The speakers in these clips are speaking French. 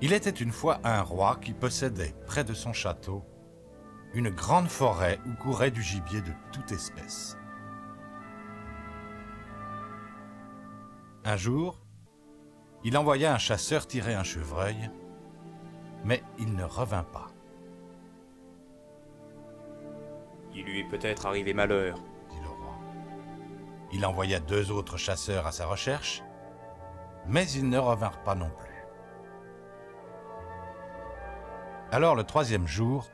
Il était une fois un roi qui possédait, près de son château, une grande forêt où courait du gibier de toute espèce. Un jour, il envoya un chasseur tirer un chevreuil, mais il ne revint pas. Il lui est peut-être arrivé malheur, Dit le roi. Il envoya 2 autres chasseurs à sa recherche, mais ils ne revinrent pas non plus. Alors le 3e jour,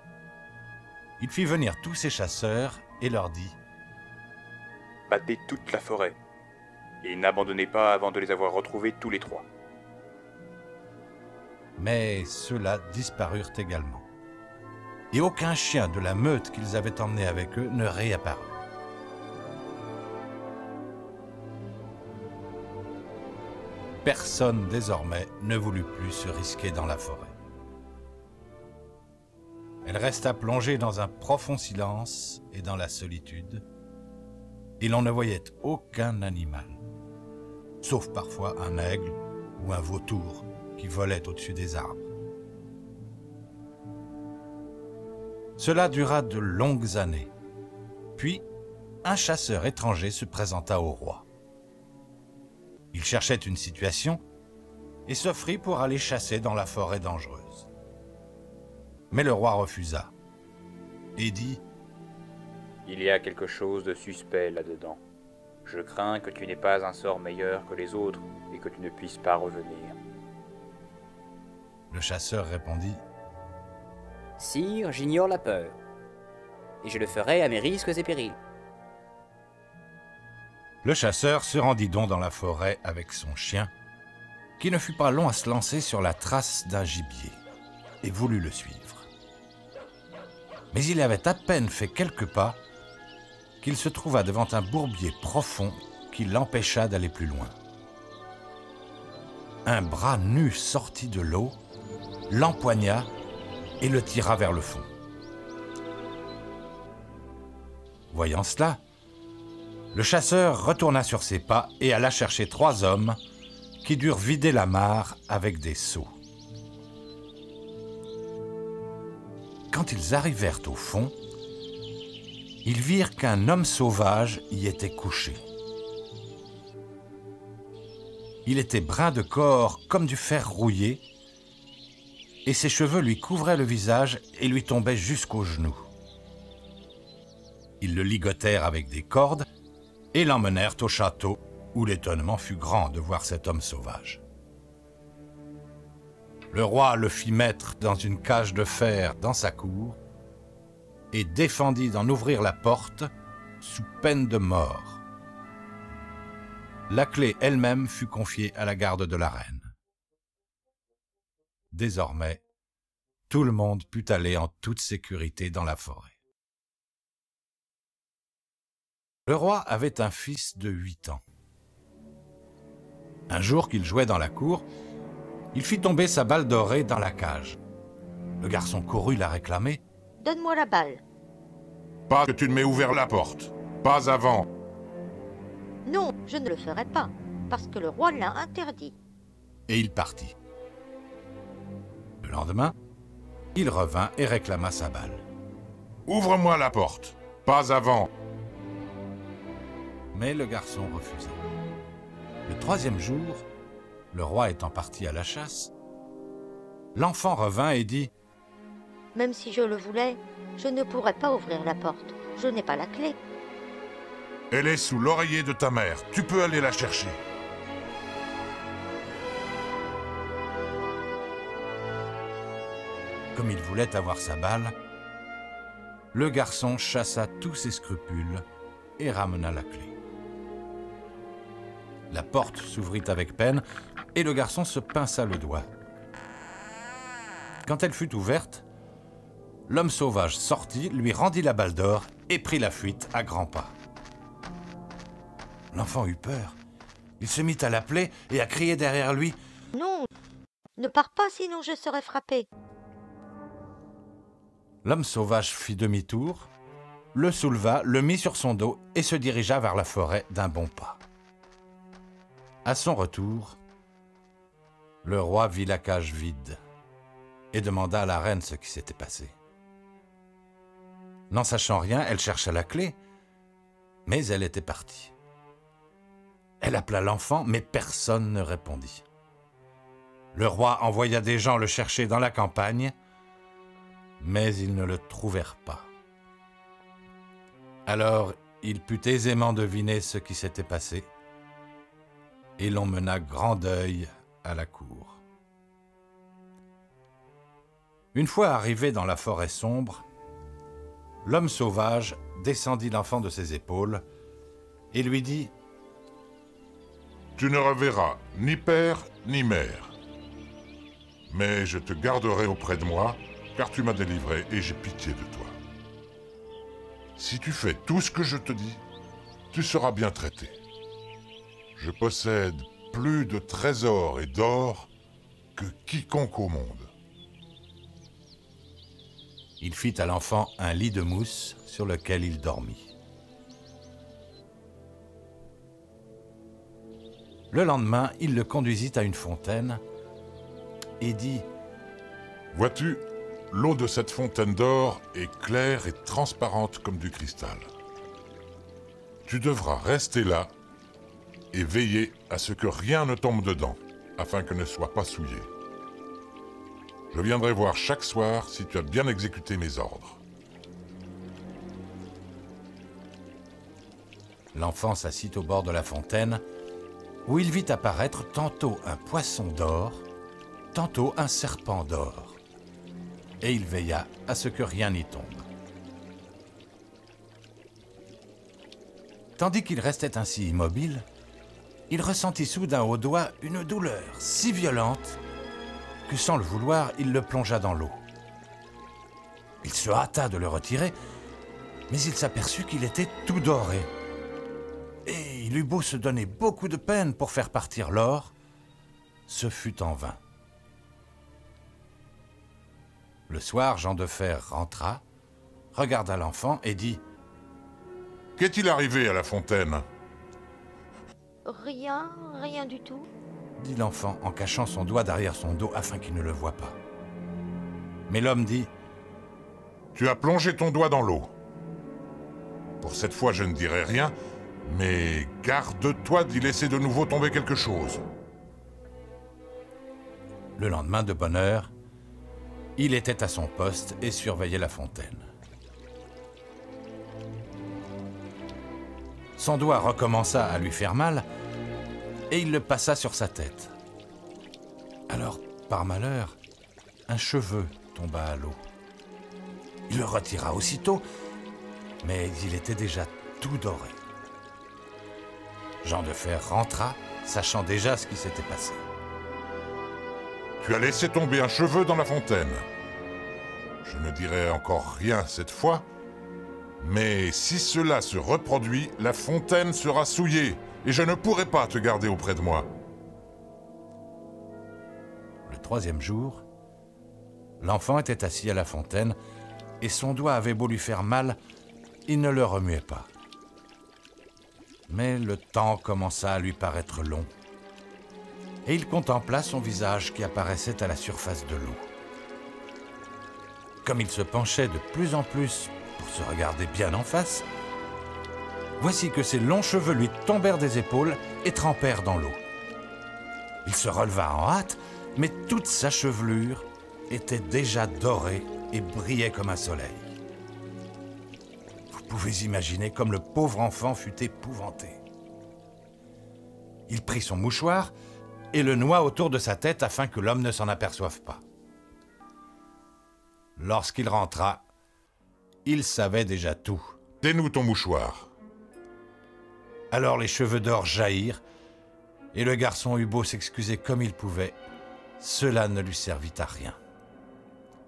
il fit venir tous ses chasseurs et leur dit: battez toute la forêt, et n'abandonnez pas avant de les avoir retrouvés tous les 3. Mais ceux-là disparurent également. Et aucun chien de la meute qu'ils avaient emmené avec eux ne réapparut. Personne désormais ne voulut plus se risquer dans la forêt. Elle resta plongée dans un profond silence et dans la solitude, et l'on ne voyait aucun animal, sauf parfois un aigle ou un vautour qui volait au-dessus des arbres. Cela dura de longues années. Puis, un chasseur étranger se présenta au roi. Il cherchait une situation et s'offrit pour aller chasser dans la forêt dangereuse. Mais le roi refusa et dit: Il y a quelque chose de suspect là-dedans. Je crains que tu n'aies pas un sort meilleur que les autres et que tu ne puisses pas revenir. Le chasseur répondit: Sire, j'ignore la peur, et je le ferai à mes risques et périls. Le chasseur se rendit donc dans la forêt avec son chien, qui ne fut pas long à se lancer sur la trace d'un gibier, et voulut le suivre. Mais il avait à peine fait quelques pas qu'il se trouva devant un bourbier profond qui l'empêcha d'aller plus loin. Un bras nu sortit de l'eau, l'empoigna et le tira vers le fond. Voyant cela, le chasseur retourna sur ses pas et alla chercher 3 hommes qui durent vider la mare avec des seaux. Quand ils arrivèrent au fond, ils virent qu'un homme sauvage y était couché. Il était brun de corps comme du fer rouillé, et ses cheveux lui couvraient le visage et lui tombaient jusqu'aux genoux. Ils le ligotèrent avec des cordes et l'emmenèrent au château, où l'étonnement fut grand de voir cet homme sauvage. Le roi le fit mettre dans une cage de fer dans sa cour et défendit d'en ouvrir la porte sous peine de mort. La clé elle-même fut confiée à la garde de la reine. Désormais, tout le monde put aller en toute sécurité dans la forêt. Le roi avait un fils de 8 ans. Un jour qu'il jouait dans la cour, il fit tomber sa balle dorée dans la cage. Le garçon courut la réclamer. « Donne-moi la balle. »« Pas que tu ne m'aies ouvert la porte. Pas avant. » Non, je ne le ferai pas, parce que le roi l'a interdit. » Et il partit. Le lendemain, il revint et réclama sa balle. « Ouvre-moi la porte. Pas avant. » Mais le garçon refusa. Le 3e jour, le roi étant parti à la chasse, l'enfant revint et dit: « Même si je le voulais, je ne pourrais pas ouvrir la porte. Je n'ai pas la clé. » « Elle est sous l'oreiller de ta mère. Tu peux aller la chercher. » Comme il voulait avoir sa balle, le garçon chassa tous ses scrupules et ramena la clé. La porte s'ouvrit avec peine et le garçon se pinça le doigt. Quand elle fut ouverte, l'homme sauvage sortit, lui rendit la balle d'or et prit la fuite à grands pas. L'enfant eut peur. Il se mit à l'appeler et à crier derrière lui: « Non, ne pars pas, sinon je serai frappé. » L'homme sauvage fit demi-tour, le souleva, le mit sur son dos et se dirigea vers la forêt d'un bon pas. À son retour, le roi vit la cage vide et demanda à la reine ce qui s'était passé. N'en sachant rien, elle chercha la clé, mais elle était partie. Elle appela l'enfant, mais personne ne répondit. Le roi envoya des gens le chercher dans la campagne, mais ils ne le trouvèrent pas. Alors, il put aisément deviner ce qui s'était passé, et l'on mena grand deuil à la cour. Une fois arrivé dans la forêt sombre, l'homme sauvage descendit l'enfant de ses épaules et lui dit « Tu ne reverras ni père ni mère. Mais je te garderai auprès de moi, car tu m'as délivré et j'ai pitié de toi. Si tu fais tout ce que je te dis, tu seras bien traité. Je possède plus de trésors et d'or que quiconque au monde. » Il fit à l'enfant un lit de mousse sur lequel il dormit. Le lendemain, il le conduisit à une fontaine et dit « Vois-tu, l'eau de cette fontaine d'or est claire et transparente comme du cristal. Tu devras rester là et veiller à ce que rien ne tombe dedans, afin que ne soit pas souillé. Je viendrai voir chaque soir si tu as bien exécuté mes ordres. » L'enfant s'assit au bord de la fontaine, où il vit apparaître tantôt un poisson d'or, tantôt un serpent d'or, et il veilla à ce que rien n'y tombe. Tandis qu'il restait ainsi immobile, il ressentit soudain au doigt une douleur si violente que sans le vouloir, il le plongea dans l'eau. Il se hâta de le retirer, mais il s'aperçut qu'il était tout doré. Et il eut beau se donner beaucoup de peine pour faire partir l'or, ce fut en vain. Le soir, Jean de Fer rentra, regarda l'enfant et dit « Qu'est-il arrivé à la fontaine ?» Rien du tout. dit l'enfant en cachant son doigt derrière son dos afin qu'il ne le voie pas. Mais l'homme dit « Tu as plongé ton doigt dans l'eau. Pour cette fois, je ne dirai rien, mais garde-toi d'y laisser de nouveau tomber quelque chose. » Le lendemain, de bonne heure, il était à son poste et surveillait la fontaine. Son doigt recommença à lui faire mal, et il le passa sur sa tête. Alors, par malheur, un cheveu tomba à l'eau. Il le retira aussitôt, mais il était déjà tout doré. Jean de Fer rentra, sachant déjà ce qui s'était passé. « Tu as laissé tomber un cheveu dans la fontaine. Je ne dirai encore rien cette fois, mais si cela se reproduit, la fontaine sera souillée. Et je ne pourrai pas te garder auprès de moi. » Le troisième jour, l'enfant était assis à la fontaine et son doigt avait beau lui faire mal, il ne le remuait pas. Mais le temps commença à lui paraître long et il contempla son visage qui apparaissait à la surface de l'eau. Comme il se penchait de plus en plus pour se regarder bien en face, voici que ses longs cheveux lui tombèrent des épaules et trempèrent dans l'eau. Il se releva en hâte, mais toute sa chevelure était déjà dorée et brillait comme un soleil. Vous pouvez imaginer comme le pauvre enfant fut épouvanté. Il prit son mouchoir et le noua autour de sa tête afin que l'homme ne s'en aperçoive pas. Lorsqu'il rentra, il savait déjà tout. « Dénoue ton mouchoir. » Alors les cheveux d'or jaillirent, et le garçon eut beau s'excuser comme il pouvait, cela ne lui servit à rien.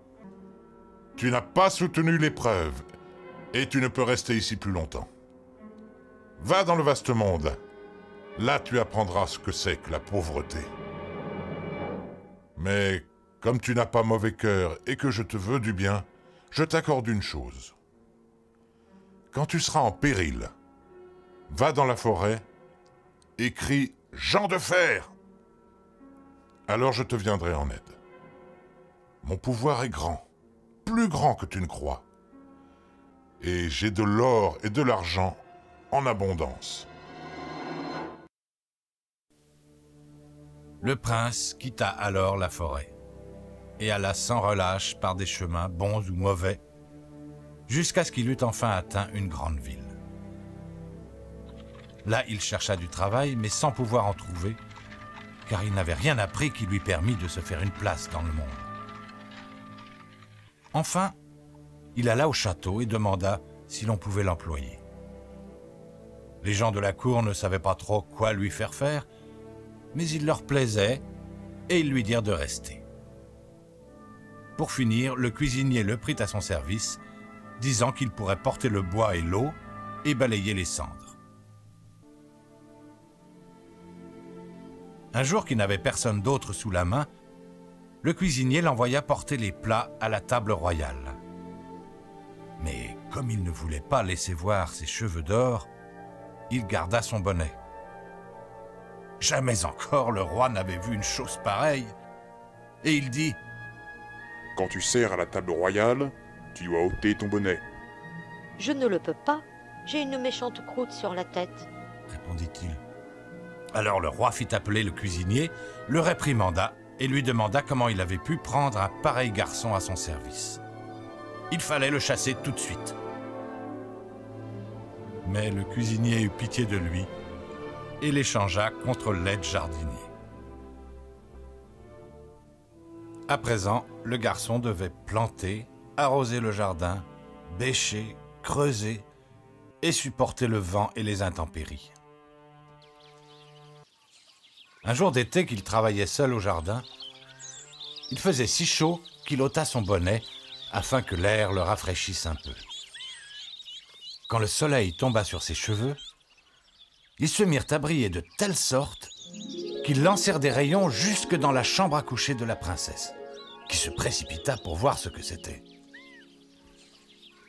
« Tu n'as pas soutenu l'épreuve, et tu ne peux rester ici plus longtemps. Va dans le vaste monde, là tu apprendras ce que c'est que la pauvreté. Mais comme tu n'as pas mauvais cœur et que je te veux du bien, je t'accorde une chose. Quand tu seras en péril, va dans la forêt et crie « Jean de Fer !» Alors je te viendrai en aide. Mon pouvoir est grand, plus grand que tu ne crois. Et j'ai de l'or et de l'argent en abondance. Le prince quitta alors la forêt et alla sans relâche par des chemins bons ou mauvais, jusqu'à ce qu'il eût enfin atteint une grande ville. Là, il chercha du travail, mais sans pouvoir en trouver, car il n'avait rien appris qui lui permît de se faire une place dans le monde. Enfin, il alla au château et demanda si l'on pouvait l'employer. Les gens de la cour ne savaient pas trop quoi lui faire faire, mais il leur plaisait et ils lui dirent de rester. Pour finir, le cuisinier le prit à son service, disant qu'il pourrait porter le bois et l'eau et balayer les cendres. Un jour qu'il n'avait personne d'autre sous la main, le cuisinier l'envoya porter les plats à la table royale. Mais comme il ne voulait pas laisser voir ses cheveux d'or, il garda son bonnet. Jamais encore le roi n'avait vu une chose pareille. Et il dit : « Quand tu sers à la table royale, tu dois ôter ton bonnet. » « Je ne le peux pas. J'ai une méchante croûte sur la tête. » répondit-il. Alors le roi fit appeler le cuisinier, le réprimanda et lui demanda comment il avait pu prendre un pareil garçon à son service. Il fallait le chasser tout de suite. Mais le cuisinier eut pitié de lui et l'échangea contre l'aide jardinier. À présent, le garçon devait planter, arroser le jardin, bêcher, creuser et supporter le vent et les intempéries. Un jour d'été qu'il travaillait seul au jardin, il faisait si chaud qu'il ôta son bonnet afin que l'air le rafraîchisse un peu. Quand le soleil tomba sur ses cheveux, ils se mirent à briller de telle sorte qu'ils lancèrent des rayons jusque dans la chambre à coucher de la princesse, qui se précipita pour voir ce que c'était.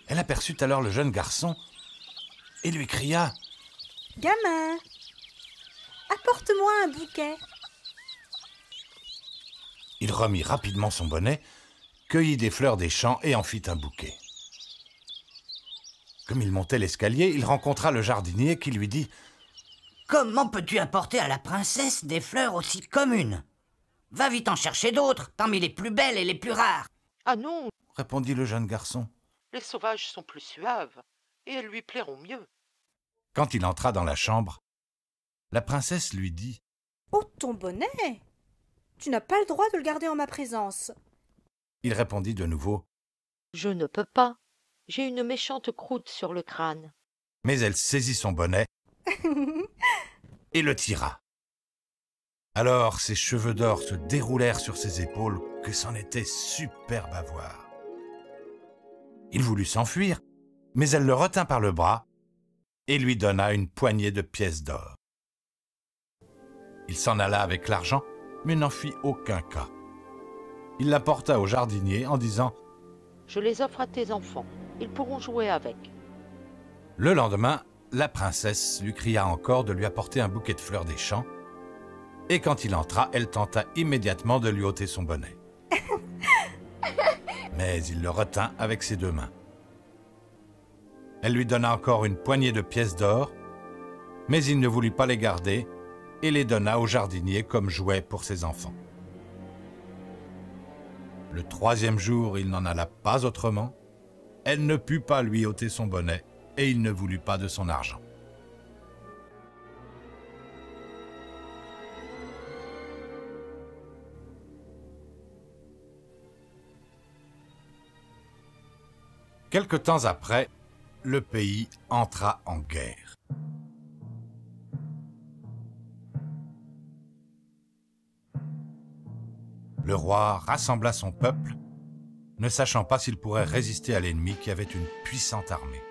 Elle aperçut alors le jeune garçon et lui cria : « Gamin, apporte-moi un bouquet. » Il remit rapidement son bonnet, cueillit des fleurs des champs et en fit un bouquet. Comme il montait l'escalier, il rencontra le jardinier qui lui dit : « Comment peux-tu apporter à la princesse des fleurs aussi communes ? Va vite en chercher d'autres, parmi les plus belles et les plus rares. » « Ah non, répondit le jeune garçon. Les sauvages sont plus suaves, et elles lui plairont mieux. » Quand il entra dans la chambre, la princesse lui dit : « Oh, ton bonnet! Tu n'as pas le droit de le garder en ma présence. » Il répondit de nouveau : « Je ne peux pas. J'ai une méchante croûte sur le crâne. » Mais elle saisit son bonnet et le tira. Alors ses cheveux d'or se déroulèrent sur ses épaules que c'en était superbe à voir. Il voulut s'enfuir, mais elle le retint par le bras et lui donna une poignée de pièces d'or. Il s'en alla avec l'argent, mais n'en fit aucun cas. Il la porta au jardinier en disant : « Je les offre à tes enfants, ils pourront jouer avec. » Le lendemain, la princesse lui cria encore de lui apporter un bouquet de fleurs des champs, et quand il entra, elle tenta immédiatement de lui ôter son bonnet. Mais il le retint avec ses deux mains. Elle lui donna encore une poignée de pièces d'or, mais il ne voulut pas les garder et les donna au jardinier comme jouet pour ses enfants. Le troisième jour, il n'en alla pas autrement. Elle ne put pas lui ôter son bonnet et il ne voulut pas de son argent. Quelque temps après, le pays entra en guerre. Le roi rassembla son peuple, ne sachant pas s'il pourrait résister à l'ennemi qui avait une puissante armée.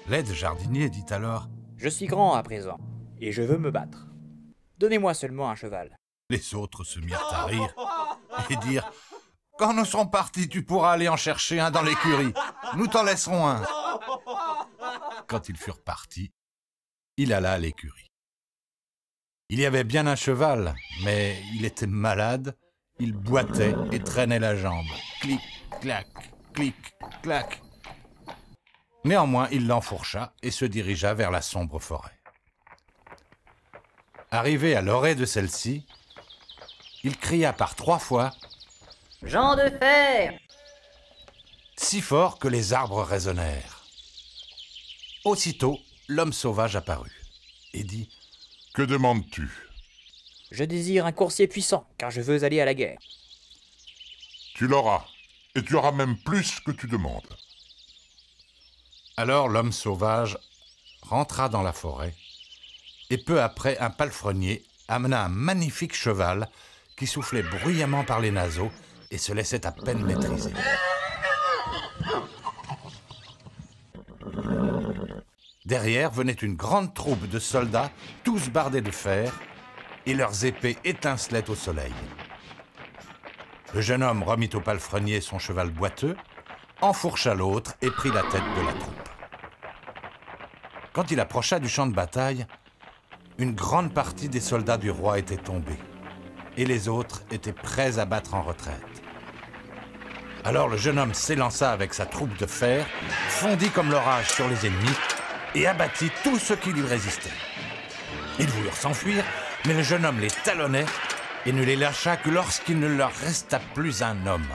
L'aide jardinier dit alors : « Je suis grand à présent, et je veux me battre. Donnez-moi seulement un cheval. » Les autres se mirent à rire et dirent : « Quand nous serons partis, tu pourras aller en chercher un dans l'écurie. Nous t'en laisserons un. » Quand ils furent partis, il alla à l'écurie. Il y avait bien un cheval, mais il était malade Il boitait et traînait la jambe. Clic, clac, clic, clac. Néanmoins, il l'enfourcha et se dirigea vers la sombre forêt. Arrivé à l'orée de celle-ci, il cria par 3 fois « Jean de fer !» si fort que les arbres résonnèrent. Aussitôt, l'homme sauvage apparut et dit « Que demandes-tu » ? « Je désire un coursier puissant, car je veux aller à la guerre. » « Tu l'auras, et tu auras même plus que tu demandes. » Alors l'homme sauvage rentra dans la forêt, et peu après, un palefrenier amena un magnifique cheval qui soufflait bruyamment par les naseaux et se laissait à peine maîtriser. Derrière venait une grande troupe de soldats, tous bardés de fer, et leurs épées étincelaient au soleil. Le jeune homme remit au palefrenier son cheval boiteux, enfourcha l'autre et prit la tête de la troupe. Quand il approcha du champ de bataille, une grande partie des soldats du roi était tombée, et les autres étaient prêts à battre en retraite. Alors le jeune homme s'élança avec sa troupe de fer, fondit comme l'orage sur les ennemis et abattit tous ceux qui lui résistaient. Ils voulurent s'enfuir, mais le jeune homme les talonnait et ne les lâcha que lorsqu'il ne leur resta plus un homme.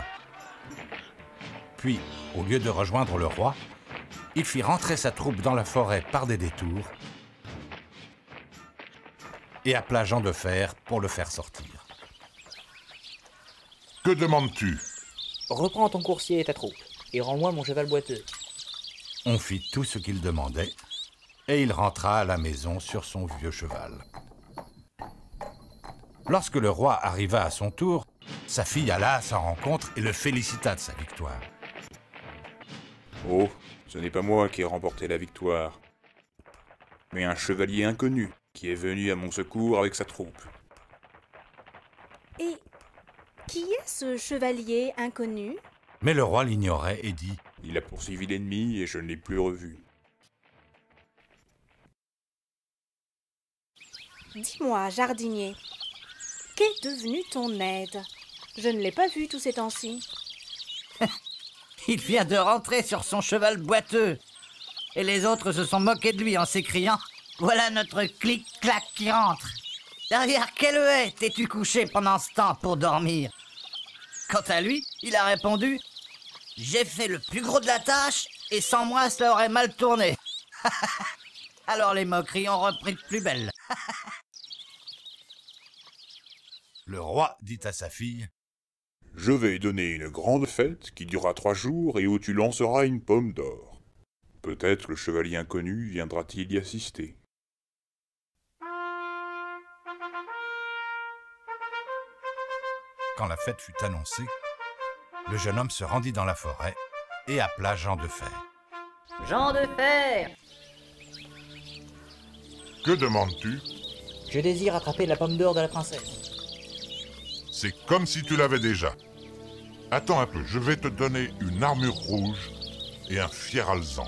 Puis, au lieu de rejoindre le roi, il fit rentrer sa troupe dans la forêt par des détours et appela Jean de Fer pour le faire sortir. « Que demandes-tu » ? « Reprends ton coursier et ta troupe, et rends-moi mon cheval boiteux. » On fit tout ce qu'il demandait, et il rentra à la maison sur son vieux cheval. Lorsque le roi arriva à son tour, sa fille alla à sa rencontre et le félicita de sa victoire. « Oh, ce n'est pas moi qui ai remporté la victoire, mais un chevalier inconnu qui est venu à mon secours avec sa troupe. » Et qui est ce chevalier inconnu? Mais le roi l'ignorait et dit « Il a poursuivi l'ennemi et je ne l'ai plus revu. » Dis-moi, jardinier, qu'est devenu ton aide? Je ne l'ai pas vu tous ces temps-ci. Il vient de rentrer sur son cheval boiteux. Et les autres se sont moqués de lui en s'écriant « Voilà notre clic-clac qui rentre !» Derrière quelle haie t'es-tu couché pendant ce temps pour dormir? Quant à lui, il a répondu « J'ai fait le plus gros de la tâche et sans moi ça aurait mal tourné. » Alors les moqueries ont repris de plus belle. Le roi dit à sa fille « Je vais donner une grande fête qui durera 3 jours et où tu lanceras une pomme d'or. Peut-être le chevalier inconnu viendra-t-il y assister. » Quand la fête fut annoncée, le jeune homme se rendit dans la forêt et appela Jean de Fer. « Jean de Fer !»« Que demandes-tu » ?»« Je désire attraper la pomme d'or de la princesse. » « C'est comme si tu l'avais déjà. Attends un peu, je vais te donner une armure rouge et un fier alezan. »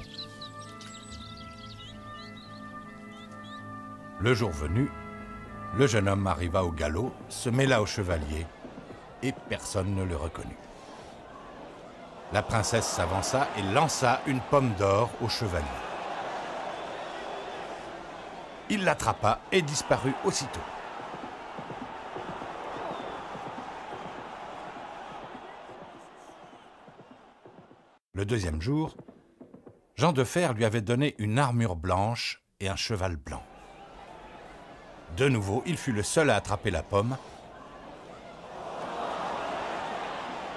Le jour venu, le jeune homme arriva au galop, se mêla au chevalier, et personne ne le reconnut. La princesse s'avança et lança une pomme d'or au chevalier. Il l'attrapa et disparut aussitôt. Le deuxième jour, Jean de Fer lui avait donné une armure blanche et un cheval blanc. De nouveau, il fut le seul à attraper la pomme,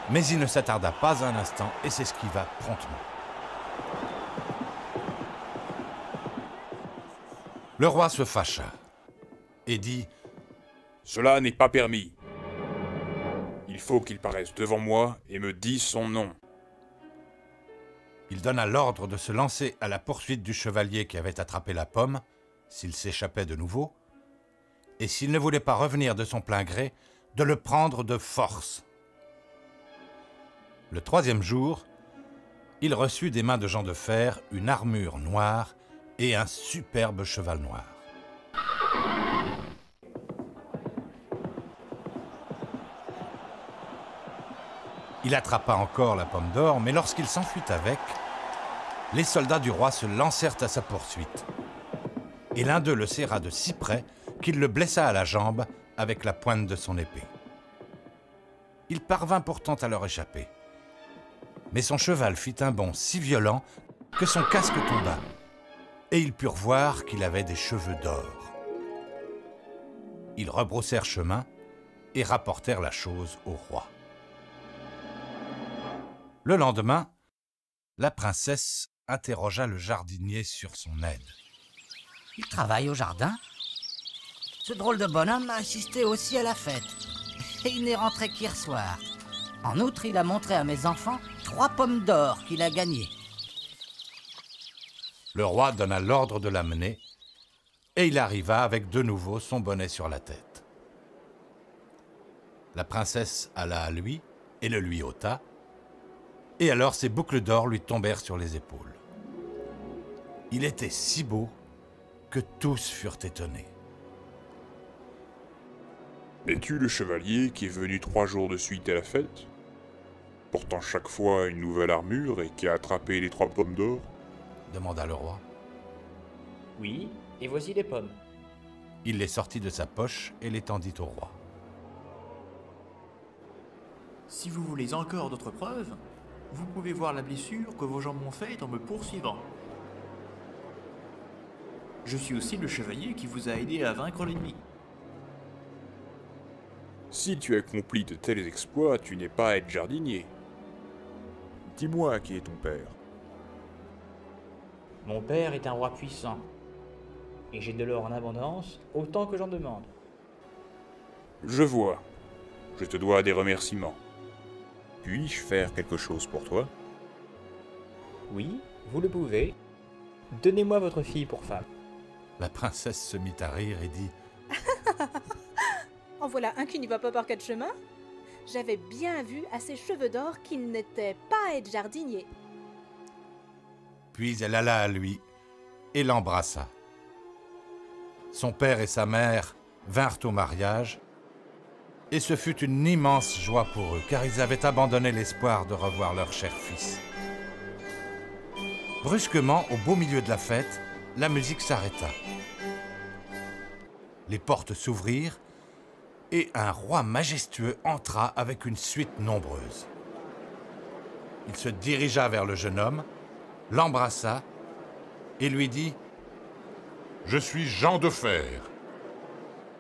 mais il ne s'attarda pas un instant et s'esquiva promptement. Le roi se fâcha et dit « Cela n'est pas permis. Il faut qu'il paraisse devant moi et me dise son nom. » Il donna l'ordre de se lancer à la poursuite du chevalier qui avait attrapé la pomme, s'il s'échappait de nouveau, et s'il ne voulait pas revenir de son plein gré, de le prendre de force. Le troisième jour, il reçut des mains de Jean de Fer une armure noire et un superbe cheval noir. Il attrapa encore la pomme d'or, mais lorsqu'il s'enfuit avec, les soldats du roi se lancèrent à sa poursuite. Et l'un d'eux le serra de si près qu'il le blessa à la jambe avec la pointe de son épée. Il parvint pourtant à leur échapper. Mais son cheval fit un bond si violent que son casque tomba, et ils purent voir qu'il avait des cheveux d'or. Ils rebroussèrent chemin et rapportèrent la chose au roi. Le lendemain, la princesse interrogea le jardinier sur son aide. Il travaille au jardin? Ce drôle de bonhomme a assisté aussi à la fête. Et il n'est rentré qu'hier soir. En outre, il a montré à mes enfants 3 pommes d'or qu'il a gagnées. Le roi donna l'ordre de l'amener, et il arriva avec de nouveau son bonnet sur la tête. La princesse alla à lui et le lui ôta, et alors ses boucles d'or lui tombèrent sur les épaules. Il était si beau que tous furent étonnés. Es-tu le chevalier qui est venu 3 jours de suite à la fête, portant chaque fois une nouvelle armure et qui a attrapé les 3 pommes d'or? Demanda le roi. Oui, et voici les pommes. Il les sortit de sa poche et les tendit au roi. Si vous voulez encore d'autres preuves, vous pouvez voir la blessure que vos jambes m'ont faite en me poursuivant. Je suis aussi le chevalier qui vous a aidé à vaincre l'ennemi. Si tu accomplis de tels exploits, tu n'es pas à être jardinier. Dis-moi qui est ton père. Mon père est un roi puissant, et j'ai de l'or en abondance, autant que j'en demande. Je vois. Je te dois des remerciements. Puis-je faire quelque chose pour toi? Oui, vous le pouvez. Donnez-moi votre fille pour femme. La princesse se mit à rire et dit En voilà un qui n'y va pas par 4 chemins. J'avais bien vu à ses cheveux d'or qu'il n'était pas à être jardinier. Puis elle alla à lui et l'embrassa. Son père et sa mère vinrent au mariage, et ce fut une immense joie pour eux, car ils avaient abandonné l'espoir de revoir leur cher fils. Brusquement, au beau milieu de la fête, la musique s'arrêta. Les portes s'ouvrirent, et un roi majestueux entra avec une suite nombreuse. Il se dirigea vers le jeune homme, l'embrassa et lui dit « Je suis Jean de Fer.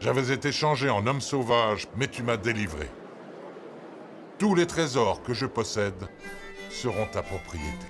J'avais été changé en homme sauvage, mais tu m'as délivré. Tous les trésors que je possède seront ta propriété. »